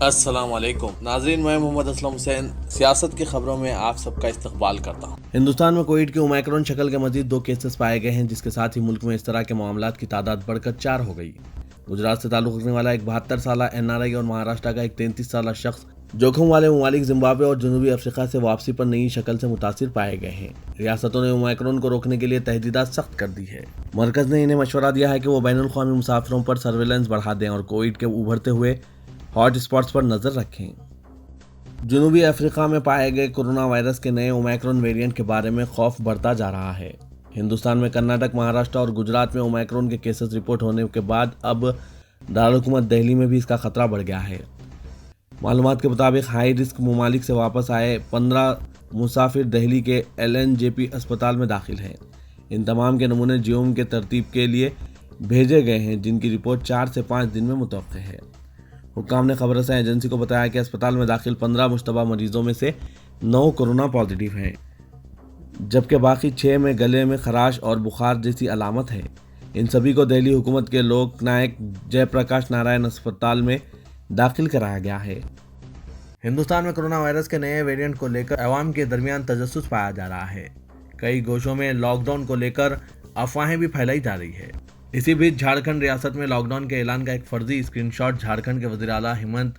السلام علیکم ناظرین، میں محمد اسلم حسین سیاست کی خبروں میں آپ سب کا استقبال کرتا ہوں۔ ہندوستان میں کووڈ کی اومیکرون شکل کے مزید 2 کیسز پائے گئے ہیں، جس کے ساتھ ہی ملک میں اس طرح کے معاملات کی تعداد بڑھ کر 4 ہو گئی۔ گجرات سے تعلق رکھنے والا ایک 72 سالہ NRI اور مہاراشٹر کا ایک 33 سالہ شخص جوخم والے ممالک زمبابوے اور جنوبی افریقہ سے واپسی پر نئی شکل سے متاثر پائے گئے ہیں۔ ریاستوں نے اومیکرون کو روکنے کے لیے تحدیدات سخت کر دی ہے۔ مرکز نے انہیں مشورہ دیا ہے کہ وہ بین الاقوامی مسافروں پر سرویلنس بڑھا دیں اور کووڈ کے ابھرتے ہوئے ہاٹ اسپاٹس پر نظر رکھیں۔ جنوبی افریقہ میں پائے گئے کورونا وائرس کے نئے اومیکرون ویرینٹ کے بارے میں خوف بڑھتا جا رہا ہے۔ ہندوستان میں کرناٹک، مہاراشٹر اور گجرات میں اومیکرون کے کیسز رپورٹ ہونے کے بعد اب دارالحکومت دہلی میں بھی اس کا خطرہ بڑھ گیا ہے۔ معلومات کے مطابق ہائی رسک ممالک سے واپس آئے 15 مسافر دہلی کے LNJP اسپتال میں داخل ہیں۔ ان تمام کے نمونے جیوم کے ترتیب کے لیے بھیجے گئے ہیں، جن کی رپورٹ 4 سے 5 دن میں متوقع ہے۔ حکام نے خبر رساں ایجنسی کو بتایا کہ اسپتال میں داخل 15 مشتبہ مریضوں میں سے 9 کورونا پازیٹیو ہیں، جبکہ باقی 6 میں گلے میں خراش اور بخار جیسی علامت ہے۔ ان سبھی کو دہلی حکومت کے لوک نائک جے پرکاش نارائن اسپتال میں داخل کرایا گیا ہے۔ ہندوستان میں کورونا وائرس کے نئے ویرینٹ کو لے کر عوام کے درمیان تجسس پایا جا رہا ہے۔ کئی گوشوں میں لاک ڈاؤن کو لے کر افواہیں بھی پھیلائی جا رہی ہے۔ اسی بیچ جھارکھنڈ ریاست میں لاک ڈاؤن کے اعلان کا ایک فرضی اسکرین شاٹ جھارکھنڈ کے وزیر اعلیٰ ہیمنت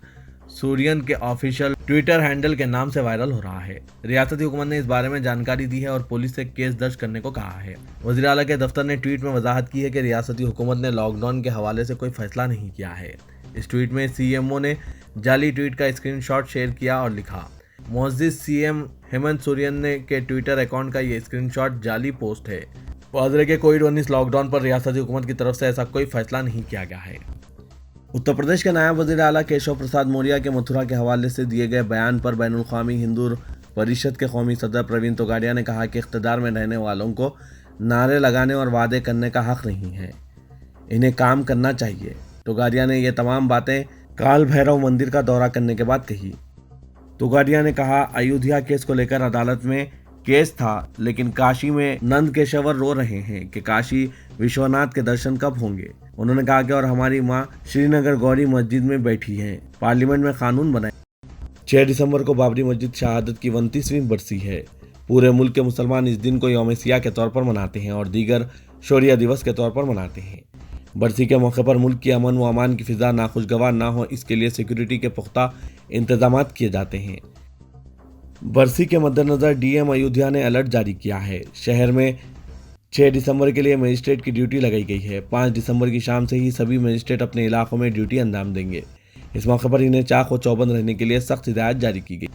سورین کے آفیشیل ٹویٹر ہینڈل کے نام سے وائرل ہو رہا ہے۔ ریاستی حکومت نے اس بارے میں جانکاری دی ہے اور پولیس سے کیس درج کرنے کو کہا ہے۔ وزیر اعلیٰ کے دفتر نے ٹویٹ میں وضاحت کی ہے کہ ریاستی حکومت نے لاک ڈاؤن کے حوالے سے کوئی فیصلہ نہیں کیا ہے۔ اس ٹویٹ میں CMO نے جعلی ٹویٹ کا اسکرین شاٹ شیئر کیا اور لکھا، معزز CM ہیمنت سورین کے ٹویٹر اکاؤنٹ کا یہ اسکرین شاٹ جعلی پوسٹ ہے۔ واضح ہے کہ کووڈ-19 لاک ڈاؤن پر ریاستی حکومت کی طرف سے ایسا کوئی فیصلہ نہیں کیا گیا ہے۔ اتر پردیش کے نائب وزیر اعلیٰ کیشو پرساد موریہ کے متھرا کے حوالے سے دیے گئے بیان پر بین الاقوامی ہندو پریشد کے قومی صدر پروین توگاڑیا نے کہا کہ اقتدار میں رہنے والوں کو نعرے لگانے اور وعدے کرنے کا حق نہیں ہے، انہیں کام کرنا چاہیے۔ توگاڑیا نے یہ تمام باتیں کال بھیرو مندر کا دورہ کرنے کے بعد کہی۔ توگاڑیا نے کہا، ایودھیا کیس کو لے کر عدالت میں کیس تھا، لیکن کاشی میں نند کیشور رو رہے ہیں کہ کاشی وشوناتھ کے درشن کب ہوں گے۔ انہوں نے کہا کہ اور ہماری ماں شری نگر گوری مسجد میں بیٹھی ہیں، پارلیمنٹ میں قانون بنائیں۔ 6 دسمبر کو بابری مسجد شہادت کی 29ویں برسی ہے۔ پورے ملک کے مسلمان اس دن کو یوم سیاہ کے طور پر مناتے ہیں اور دیگر شوریہ دیوس کے طور پر مناتے ہیں۔ برسی کے موقع پر ملک کی امن و امان کی فضا ناخوشگوار نہ ہو، اس کے لیے سیکورٹی کے پختہ انتظامات کیے جاتے ہیں۔ برسی کے مد نظر DM ایودھیا نے الرٹ جاری کیا ہے۔ شہر میں 6 دسمبر کے لیے مجسٹریٹ کی ڈیوٹی لگائی گئی ہے۔ 5 دسمبر کی شام سے ہی سبھی مجسٹریٹ اپنے علاقوں میں ڈیوٹی انجام دیں گے۔ اس موقع پر انہیں چاق و چوبند رہنے کے لیے سخت ہدایت جاری کی گئی۔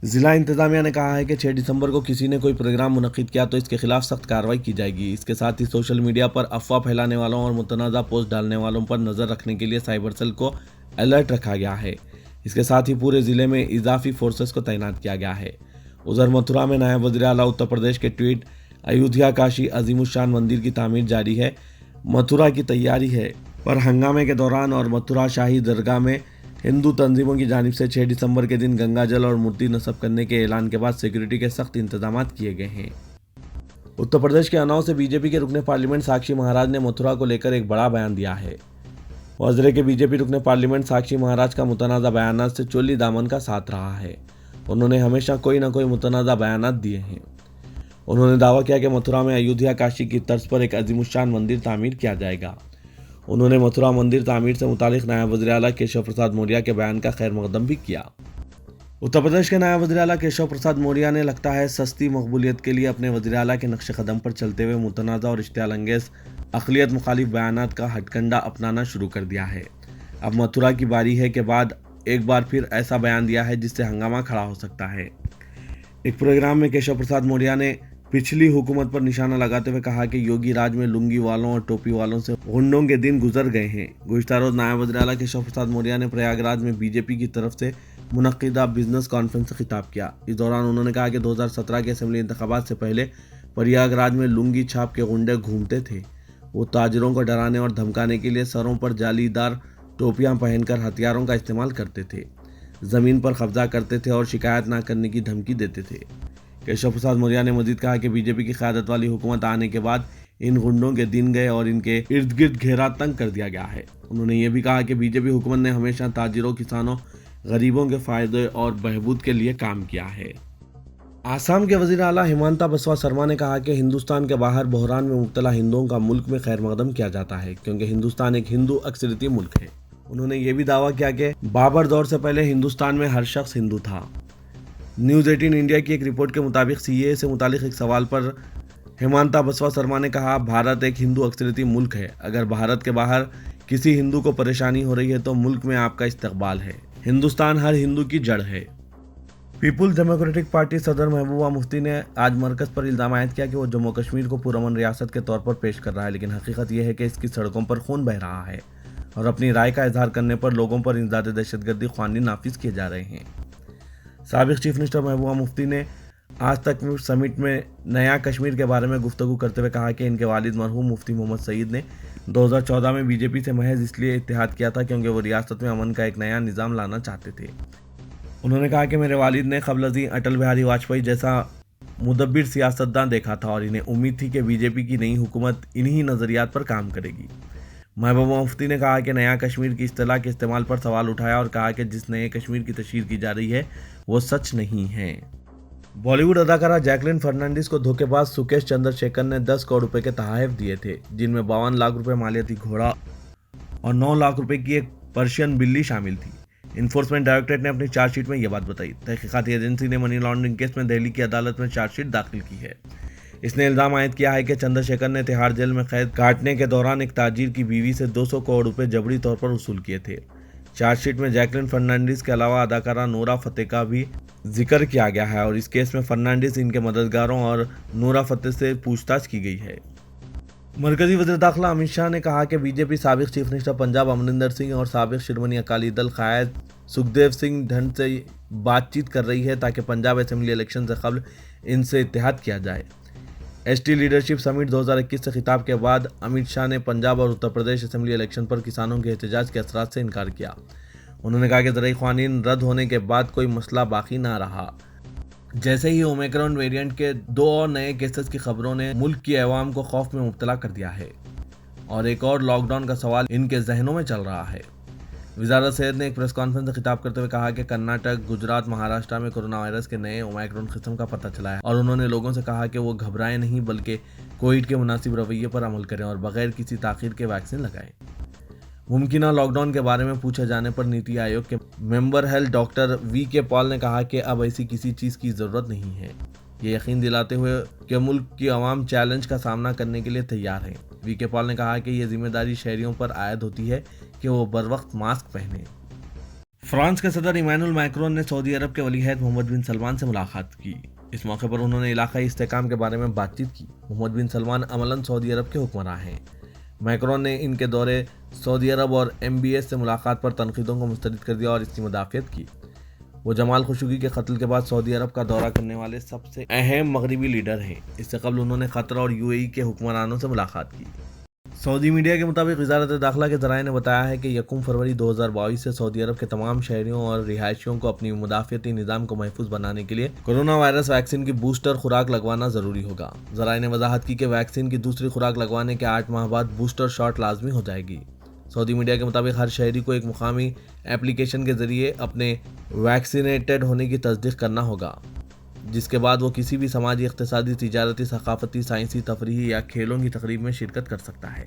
ضلع انتظامیہ نے کہا ہے کہ 6 دسمبر کو کسی نے کوئی پروگرام منعقد کیا تو اس کے خلاف سخت کارروائی کی جائے گی۔ اس کے ساتھ ہی سوشل میڈیا پر افواہ پھیلانے والوں اور متنازع پوسٹ ڈالنے والوں پر نظر رکھنے کے لیے سائبر سیل کو الرٹ رکھا گیا ہے۔ اس کے ساتھ ہی پورے ضلع میں اضافی فورسز کو تعینات کیا گیا ہے۔ ادھر متھرا میں نائب وزیر اعلیٰ اتر پردیش کے ٹویٹ، ایودھیا کاشی عظیم الشان مندر کی تعمیر جاری ہے، متھرا کی تیاری ہے، پر ہنگامے کے دوران اور متھرا شاہی درگاہ میں ہندو تنظیموں کی جانب سے 6 دسمبر کے دن گنگا جل اور مورتی نصب کرنے کے اعلان کے بعد سیکورٹی کے سخت انتظامات کیے گئے ہیں۔ اتر پردیش کے اناؤ سے BJP کے رکن پارلیمنٹ ساکشی مہاراج نے متھرا کو لے کر ایک بڑا بیان دیا ہے۔ واضح ہے کہ BJP رکن پارلیمنٹ ساکشی مہاراج کا متنازع بیانات سے چولی دامن کا ساتھ رہا ہے۔ انہوں نے ہمیشہ کوئی نہ کوئی متنازع بیانات دیے ہیں۔ انہوں نے دعویٰ کیا کہ متھرا میں ایودھیا کاشی کی طرز پر ایک عظیم الشان مندر تعمیر کیا جائے گا۔ انہوں نے متھرا مندر تعمیر سے متعلق نائب وزیر اعلیٰ کیشو پرساد موریہ کے بیان کا خیر مقدم بھی کیا۔ اتر پردیش کے نائب وزیر اعلیٰ کیشو پرساد موریہ نے لگتا ہے سستی مقبولیت کے لیے اپنے وزیر اعلیٰ کے نقش قدم پر چلتے ہوئے متنازع اور اشتعال انگیز اقلیت مخالف بیانات کا ہتھ کنڈا اپنانا شروع کر دیا ہے۔ اب متھرا کی باری ہے کہ بعد ایک بار پھر ایسا بیان دیا ہے جس سے ہنگامہ کھڑا ہو سکتا ہے۔ ایک پروگرام میں کیشو پرساد موریہ نے پچھلی حکومت پر نشانہ لگاتے ہوئے کہا کہ یوگی راج میں لنگی والوں اور ٹوپی والوں سے غنڈوں کے دن گزر گئے ہیں۔ گزشتہ روز نائب وزیر اعلیٰ کیشو پرساد موریہ نے پریاگ راج میں BJP کی طرف سے منعقدہ بزنس کانفرنس سے خطاب کیا۔ اس دوران انہوں نے کہا کہ 2017 کے اسمبلی انتخابات سے پہلے پریاگ راج میں لنگی چھاپ کے غنڈے گھومتے تھے۔ وہ تاجروں کو ڈرانے اور دھمکانے کے لیے سروں پر جالی دار ٹوپیاں پہن کر ہتھیاروں کا استعمال کرتے تھے، زمین پر قبضہ کرتے تھے اور شکایت نہ کرنے کی دھمکی دیتے تھے۔ کیشو پرساد موریہ نے مزید کہا کہ BJP کی قیادت والی حکومت آنے کے بعد ان غنڈوں کے دن گئے اور ان کے ارد گرد گھیرا تنگ کر دیا گیا ہے۔ انہوں نے یہ بھی کہا کہ BJP حکومت نے ہمیشہ تاجروں، کسانوں، غریبوں کے فائدے اور بہبود کے لیے کام کیا ہے۔ آسام کے وزیر اعلیٰ ہیمانتا بسوا سرما نے کہا کہ ہندوستان کے باہر بحران میں مبتلا ہندوؤں کا ملک میں خیر مقدم کیا جاتا ہے کیونکہ ہندوستان ایک ہندو اکثریتی ملک ہے۔ انہوں نے یہ بھی دعویٰ کیا کہ بابر دور سے پہلے ہندوستان میں ہر شخص ہندو تھا۔ نیوز 18 انڈیا کی ایک رپورٹ کے مطابق CAA سے متعلق ایک سوال پر ہیمانتا بسوا سرما نے کہا، بھارت ایک ہندو اکثریتی ملک ہے۔ اگر بھارت کے باہر کسی ہندو کو پریشانی ہو رہی ہے تو ملک میں آپ کا استقبال ہے۔ ہندوستان ہر ہندو کی جڑ ہے۔ پیپلز ڈیموکریٹک پارٹی صدر محبوبہ مفتی نے آج مرکز پر الزام عائد کیا کہ وہ جموں کشمیر کو پرامن ریاست کے طور پر پیش کر رہا ہے، لیکن حقیقت یہ ہے کہ اس کی سڑکوں پر خون بہہ رہا ہے اور اپنی رائے کا اظہار کرنے پر لوگوں پر انسداد دہشت گردی قوانین نافذ کیے جا رہے ہیں۔ سابق چیف منسٹر محبوبہ مفتی نے آج تک سمٹ میں نیا کشمیر کے بارے میں گفتگو کرتے ہوئے کہا کہ ان کے والد مرحوم مفتی محمد سعید نے 2014 میں BJP سے محض اس لیے اتحاد کیا تھا کیونکہ وہ ریاست میں امن کا ایک نیا نظام لانا چاہتے تھے۔ انہوں نے کہا کہ میرے والد نے قبل ازیں اٹل بہاری واجپئی جیسا مدبر سیاستداں دیکھا تھا اور انہیں امید تھی کہ BJP کی نئی حکومت انہی نظریات پر کام کرے گی۔ محبوبہ مفتی نے کہا کہ نیا کشمیر کی اصطلاح کے استعمال پر سوال اٹھایا اور کہا کہ جس نئے کشمیر کی تشہیر کی جا رہی ہے وہ سچ نہیں ہے۔ بالی ووڈ اداکارہ جیکلین فرنانڈیز کو دھوکے باز سکیش چندر شیکھر نے 10 کروڑ روپے کے تحائف دیے تھے، جن میں 52 لاکھ روپے مالیاتی گھوڑا اور 9 لاکھ روپے کی ایک پرشین بلی شامل تھی۔ انفورسمنٹ ڈائریکٹریٹ نے اپنی چارج شیٹ میں یہ بات بتائی۔ تحقیقاتی ایجنسی نے منی لانڈرنگ کیس میں دہلی کی عدالت میں چارج شیٹ داخل کی ہے۔ اس نے الزام عائد کیا ہے کہ چندر شیکھر نے تہاڑ جیل میں قید کاٹنے کے دوران ایک تاجر کی بیوی سے 200 کروڑ روپے جبری طور پر وصول کیے تھے۔ چارج شیٹ میں جیکلین فرنانڈیز کے علاوہ اداکارہ نورا فتح کا بھی ذکر کیا گیا ہے اور اس کیس میں فرنانڈیز، ان کے مددگاروں اور نورا فتح سے پوچھ تاچھ کی گئی ہے۔ مرکزی وزیر داخلہ امت شاہ نے کہا کہ BJP سابق چیف منسٹر پنجاب امرندر سنگھ اور سابق شرمنی اکالی دل قائد سکھدیو سنگھ دھنڈ سے بات چیت کر رہی ہے تاکہ پنجاب اسمبلی الیکشن سے قبل ان سے اتحاد کیا جائے۔ ST لیڈرشپ سمٹ 2021 سے خطاب کے بعد امت شاہ نے پنجاب اور اتر پردیش اسمبلی الیکشن پر کسانوں کے احتجاج کے اثرات سے انکار کیا۔ انہوں نے کہا کہ زرعی قوانین رد ہونے کے بعد کوئی مسئلہ باقی نہ رہا۔ جیسے ہی اومیکرون ویریئنٹ کے 2 اور نئے کیسز کی خبروں نے ملک کی عوام کو خوف میں مبتلا کر دیا ہے اور ایک اور لاک ڈاؤن کا سوال ان کے ذہنوں میں چل رہا ہے۔ وزارت صحت نے ایک پریس کانفرنس سے خطاب کرتے ہوئے کہا کہ کرناٹک، گجرات، مہاراشٹر میں کورونا وائرس کے نئے اومیکرون قسم کا پتہ چلا ہے اور انہوں نے لوگوں سے کہا کہ وہ گھبرائیں نہیں بلکہ کووڈ کے مناسب رویے پر عمل کریں اور بغیر کسی تاخیر کے ویکسین لگائیں۔ ممکنہ لاک ڈاؤن کے بارے میں پوچھے جانے پر نیتی آیوگ کے ممبر ہیلتھ ڈاکٹر VK پال نے کہا کہ اب ایسی کسی چیز کی ضرورت نہیں ہے، یہ یقین دلاتے ہوئے کہ ملک کی عوام چیلنج کا سامنا کرنے کے لیے تیار ہیں۔ VK پال نے کہا کہ یہ ذمہ داری شہریوں پر عائد ہوتی ہے کہ وہ بروقت ماسک پہنیں۔ فرانس کے صدر ایمانوئل میکرون نے سعودی عرب کے ولی عہد محمد بن سلمان سے ملاقات کی۔ اس موقع پر انہوں نے علاقائی استحکام کے بارے میں بات چیت کی۔ محمد بن سلمان عملاً سعودی عرب کے حکمراں ہیں۔ میکرون نے ان کے دورے سعودی عرب اور MBS سے ملاقات پر تنقیدوں کو مسترد کر دیا اور اس کی مدافعت کی۔ وہ جمال خشوگی کے قتل کے بعد سعودی عرب کا دورہ کرنے والے سب سے اہم مغربی لیڈر ہیں۔ اس سے قبل انہوں نے قطر اور UAE کے حکمرانوں سے ملاقات کی۔ سعودی میڈیا کے مطابق وزارت داخلہ کے ذرائع نے بتایا ہے کہ 1 فروری 2022 سے سعودی عرب کے تمام شہریوں اور رہائشیوں کو اپنی مدافعتی نظام کو محفوظ بنانے کے لیے کورونا وائرس ویکسین کی بوسٹر خوراک لگوانا ضروری ہوگا۔ ذرائع نے وضاحت کی کہ ویکسین کی دوسری خوراک لگوانے کے 8 ماہ بعد بوسٹر شاٹ لازمی ہو جائے گی۔ سعودی میڈیا کے مطابق ہر شہری کو ایک مقامی ایپلیکیشن کے ذریعے اپنے ویکسینیٹڈ ہونے کی تصدیق کرنا ہوگا، جس کے بعد وہ کسی بھی سماجی، اقتصادی، تجارتی، ثقافتی، سائنسی، تفریحی یا کھیلوں کی تقریب میں شرکت کر سکتا ہے۔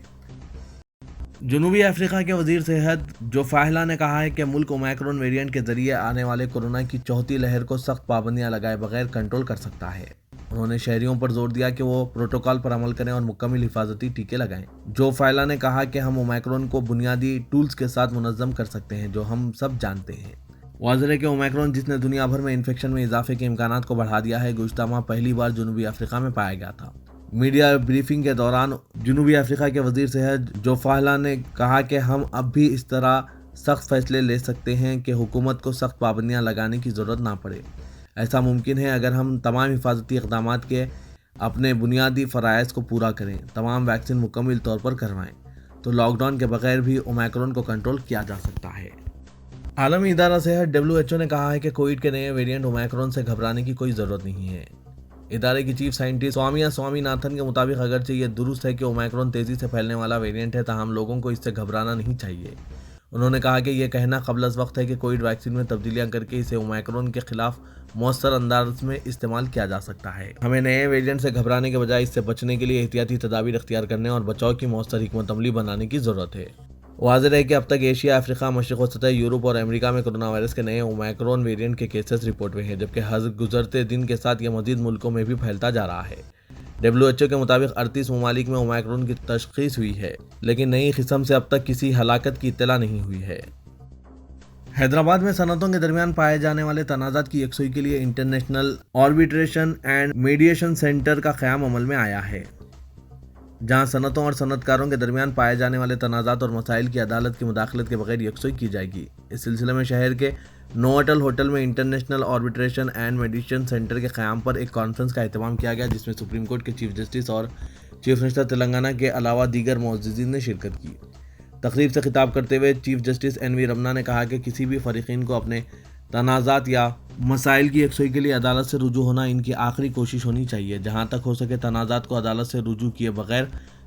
جنوبی افریقہ کے وزیر صحت جو فاہلہ نے کہا ہے کہ ملک اومیکرون ویریئنٹ کے ذریعے آنے والے کورونا کی چوتھی لہر کو سخت پابندیاں لگائے بغیر کنٹرول کر سکتا ہے۔ انہوں نے شہریوں پر زور دیا کہ وہ پروٹوکول پر عمل کریں اور مکمل حفاظتی ٹیکے لگائیں۔ جو فاہلہ نے کہا کہ ہم اومیکرون کو بنیادی ٹولز کے ساتھ منظم کر سکتے ہیں جو ہم سب جانتے ہیں۔ واضح ہے کہ اومیکرون، جس نے دنیا بھر میں انفیکشن میں اضافے کے امکانات کو بڑھا دیا ہے، گزشتہ ماہ پہلی بار جنوبی افریقہ میں پایا گیا تھا۔ میڈیا بریفنگ کے دوران جنوبی افریقہ کے وزیر صحت جو فاہلہ نے کہا کہ ہم اب بھی اس طرح سخت فیصلے لے سکتے ہیں کہ حکومت کو سخت پابندیاں لگانے کی ضرورت نہ پڑے۔ ایسا ممکن ہے اگر ہم تمام حفاظتی اقدامات کے اپنے بنیادی فرائض کو پورا کریں، تمام ویکسین مکمل طور پر کروائیں، تو لاک ڈاؤن کے بغیر بھی اومیکرون کو کنٹرول کیا جا سکتا ہے۔ عالمی ادارہ صحت WHO نے کہا ہے کہ کووڈ کے نئے ویریئنٹ اومیکرون سے گھبرانے کی کوئی ضرورت نہیں ہے۔ ادارے کی چیف سائنٹسٹ سوامی ناتھن کے مطابق اگرچہ یہ درست ہے کہ اومیکرون تیزی سے پھیلنے والا ویریئنٹ ہے، تاہم لوگوں کو اس سے گھبرانا نہیں چاہیے۔ انہوں نے کہا کہ یہ کہنا قبل از وقت ہے کہ کووڈ ویکسین میں تبدیلیاں کر کے اسے اومیکرون کے خلاف مؤثر انداز میں استعمال کیا جا سکتا ہے۔ ہمیں نئے ویریئنٹ سے گھبرانے کے بجائے اس سے بچنے کے لیے احتیاطی تدابیر اختیار کرنے اور بچاؤ کی مؤثر حکمت عملی بنانے کی ضرورت ہے۔ واضح ہے کہ اب تک ایشیا، افریقہ، مشرق وسطی، یورپ اور امریکہ میں کورونا وائرس کے نئے اومیکرون ویریئنٹ کے کیسز رپورٹ ہوئے ہیں، جبکہ ہر گزرتے دن کے ساتھ یہ مزید ملکوں میں بھی پھیلتا جا رہا ہے۔ WHO کے مطابق 38 ممالک میں اومیکرون کی تشخیص ہوئی ہے، لیکن نئی قسم سے اب تک کسی ہلاکت کی اطلاع نہیں ہوئی ہے۔ حیدرآباد میں صنعتوں کے درمیان پائے جانے والے تنازعات کی یکسوئی کے لیے international arbitration and mediation centre کا قیام عمل میں آیا ہے، جہاں صنعتوں اور صنعت کاروں کے درمیان پائے جانے والے تنازعات اور مسائل کی عدالت کی مداخلت کے بغیر یکسوئی کی جائے گی۔ اس سلسلے میں شہر کے نووٹل ہوٹل میں international arbitration and mediation centre کے قیام پر ایک کانفرنس کا اہتمام کیا گیا، جس میں سپریم کورٹ کے چیف جسٹس اور چیف منسٹر تلنگانہ کے علاوہ دیگر معززین نے شرکت کی۔ تقریب سے خطاب کرتے ہوئے چیف جسٹس NV رمنا نے کہا کہ کسی بھی فریقین کو اپنے تنازعات یا مسائل کی یکسوئی کے لیے عدالت سے رجوع ہونا ان کی آخری کوشش ہونی چاہیے۔ جہاں تک ہو سکے تنازعات کو عدالت سے رجوع کیے بغیر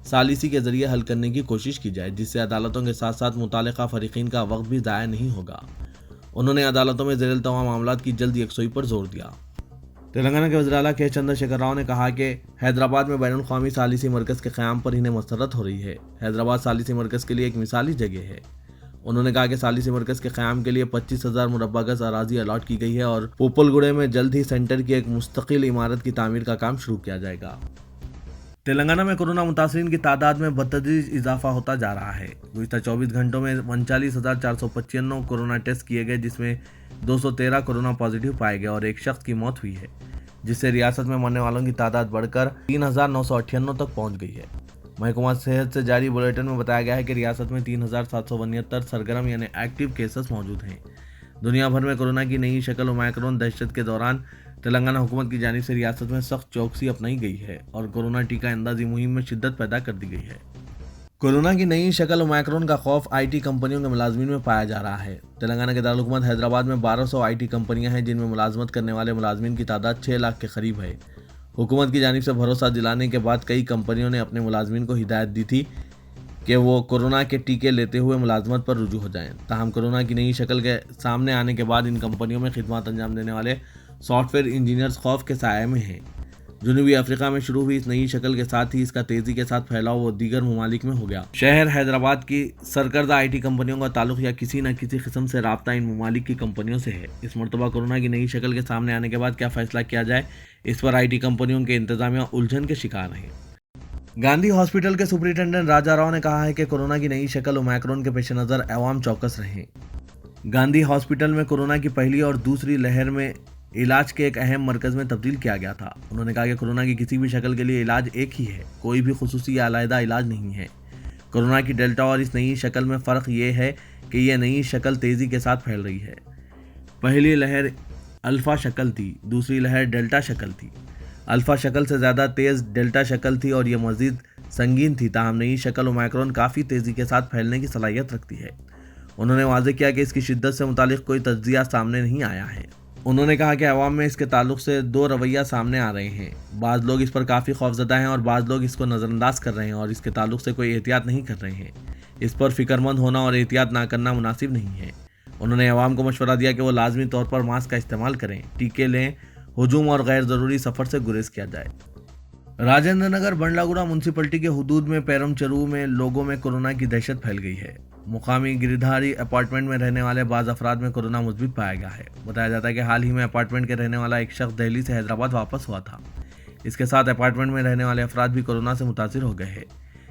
ثالثی کے ذریعے حل کرنے کی کوشش کی جائے، جس سے عدالتوں کے ساتھ ساتھ متعلقہ فریقین کا وقت بھی ضائع نہیں ہوگا۔ انہوں نے عدالتوں میں زیر التوا معاملات کی جلد یکسوئی پر زور دیا۔ تلنگانہ کے وزیر اعلیٰ کے چندر شیکھر راؤ نے کہا کہ حیدرآباد میں بین الاقوامی ثالثی مرکز کے قیام پر انہیں مسرت ہو رہی ہے۔ حیدرآباد ثالثی مرکز کے لیے ایک مثالی جگہ ہے۔ انہوں نے کہا کہ ثالثی مرکز کے قیام کے لیے 25,000 مربع گز اراضی الاٹ کی گئی ہے اور پوپل گڑے میں جلد ہی سینٹر کی ایک مستقل عمارت کی تعمیر کا کام شروع کیا جائے گا۔ تلنگانہ میں کورونا متاثرین کی تعداد میں بتدریج اضافہ ہوتا جا رہا ہے۔ گزشتہ 24 گھنٹوں میں 39,495 کورونا ٹیسٹ کیے گئے، جس میں 213 کورونا پازیٹیو پائے گئے اور ایک شخص کی موت ہوئی ہے، جس سے ریاست میں مرنے والوں کی تعداد بڑھ کر 3,998 تک پہنچ گئی ہے۔ محکمہ صحت سے جاری بلیٹن میں بتایا گیا ہے کہ ریاست میں 3,769 سرگرم یعنی ایکٹیو کیسز موجود ہیں۔ دنیا بھر میں کورونا کی نئی شکل اومیکرون دہشت کے دوران تلنگانہ حکومت کی جانب سے ریاست میں سخت چوکسی اپنائی گئی ہے اور کورونا ٹیکہ اندازی مہم میں شدت پیدا کر دی گئی ہے۔ کورونا کی نئی شکل اومیکرون کا خوف IT کمپنیوں کے ملازمین میں پایا جا رہا ہے۔ تلنگانہ کے دارالحکومت حیدرآباد میں 1200 IT کمپنیاں ہیں، جن میں ملازمت کرنے والے ملازمین کی تعداد 6 لاکھ کے قریب ہے۔ حکومت کی جانب سے بھروسہ دلانے کے بعد کئی کمپنیوں نے اپنے ملازمین کو ہدایت دی تھی کہ وہ کورونا کے ٹیکے لیتے ہوئے ملازمت پر رجوع ہو جائیں۔ تاہم کورونا کی نئی شکل کے سامنے آنے کے بعد ان کمپنیوں میں خدمات انجام دینے والے سافٹ ویئر انجینئرز خوف کے سائے میں ہیں۔ جنوبی افریقہ میں شروع ہوئی اس نئی شکل کے ساتھ ہی اس کا تیزی کے ساتھ پھیلاؤ وہ دیگر ممالک میں ہو گیا۔ شہر حیدرآباد کی سرکردہ IT کمپنیوں کا تعلق یا کسی نہ کسی قسم سے رابطہ ان ممالک کی کمپنیوں سے ہے۔ اس مرتبہ کورونا کی نئی شکل کے سامنے آنے کے بعد کیا فیصلہ کیا جائے، اس پر IT کمپنیوں کے انتظامیہ الجھن کے شکار ہیں۔ گاندھی ہاسپٹل کے سپرنٹینڈنٹ راجا راؤ نے کہا ہے کہ کورونا کی نئی شکل اومیکرون کے پیش نظر عوام چوکس رہیں۔ گاندھی ہاسپٹل میں کورونا کی پہلی اور دوسری لہر میں علاج کے ایک اہم مرکز میں تبدیل کیا گیا تھا۔ انہوں نے کہا کہ کورونا کی کسی بھی شکل کے لیے علاج ایک ہی ہے، کوئی بھی خصوصی یا علیحدہ علاج نہیں ہے۔ کورونا کی ڈیلٹا اور اس نئی شکل میں فرق یہ ہے کہ یہ نئی شکل تیزی کے ساتھ پھیل رہی ہے۔ پہلی لہر الفا شکل تھی، دوسری لہر ڈیلٹا شکل تھی۔ الفا شکل سے زیادہ تیز ڈیلٹا شکل تھی اور یہ مزید سنگین تھی، تاہم نئی شکل اومیکرون کافی تیزی کے ساتھ پھیلنے کی صلاحیت رکھتی ہے۔ انہوں نے واضح کیا کہ اس کی شدت سے متعلق کوئی تجزیہ سامنے نہیں آیا ہے۔ انہوں نے کہا کہ عوام میں اس کے تعلق سے دو رویہ سامنے آ رہے ہیں، بعض لوگ اس پر کافی خوفزدہ ہیں اور بعض لوگ اس کو نظر انداز کر رہے ہیں اور اس کے تعلق سے کوئی احتیاط نہیں کر رہے ہیں۔ اس پر فکر مند ہونا اور احتیاط نہ کرنا مناسب نہیں ہے۔ انہوں نے عوام کو مشورہ دیا کہ وہ لازمی طور پر ماسک کا استعمال کریں، ٹیکے لیں، ہجوم اور غیر ضروری سفر سے گریز کیا جائے۔ راجندر نگر بنڈلاگوڑا میونسپلٹی کے حدود میں پیرم چرو میں لوگوں میں کورونا کی دہشت پھیل گئی ہے۔ مقامی گریدھاری اپارٹمنٹ میں رہنے والے بعض افراد میں کورونا مثبت پایا گیا ہے۔ بتایا جاتا ہے کہ حال ہی میں اپارٹمنٹ کے رہنے والا ایک شخص دہلی سے حیدرآباد واپس ہوا تھا۔ اس کے ساتھ اپارٹمنٹ میں رہنے والے افراد بھی کورونا سے متاثر ہو گئے ہیں۔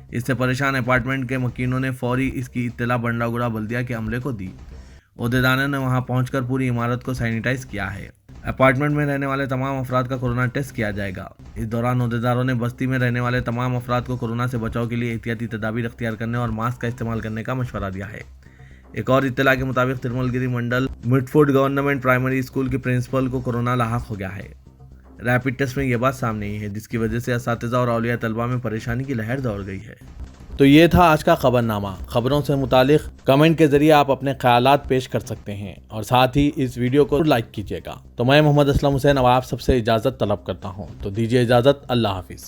اس سے پریشان اپارٹمنٹ کے مکینوں نے فوری اس کی اطلاع بنڈلاگوڑا بلدیہ کے عملے کو دی۔ عہدیداروں نے وہاں پہنچ کر پوری عمارت کو سینیٹائز کیا ہے۔ اپارٹمنٹ میں رہنے والے تمام افراد کا کورونا ٹیسٹ کیا جائے گا۔ اس دوران عہدیداروں نے بستی میں رہنے والے تمام افراد کو کورونا سے بچاؤ کے لیے احتیاطی تدابیر اختیار کرنے اور ماسک کا استعمال کرنے کا مشورہ دیا ہے۔ ایک اور اطلاع کے مطابق ترمل گری منڈل مڈفورڈ گورنمنٹ پرائمری اسکول کی پرنسپل کو کورونا لاحق ہو گیا ہے۔ ریپڈ ٹیسٹ میں یہ بات سامنے آئی ہے، جس کی وجہ سے اساتذہ اور اولیاء طلبہ میں پریشانی کی لہر دوڑ گئی ہے۔ تو یہ تھا آج کا خبر نامہ۔ خبروں سے متعلق کمنٹ کے ذریعے آپ اپنے خیالات پیش کر سکتے ہیں اور ساتھ ہی اس ویڈیو کو لائک کیجیے گا۔ تو میں محمد اسلم حسین اب آپ سب سے اجازت طلب کرتا ہوں، تو دیجیے اجازت۔ اللہ حافظ۔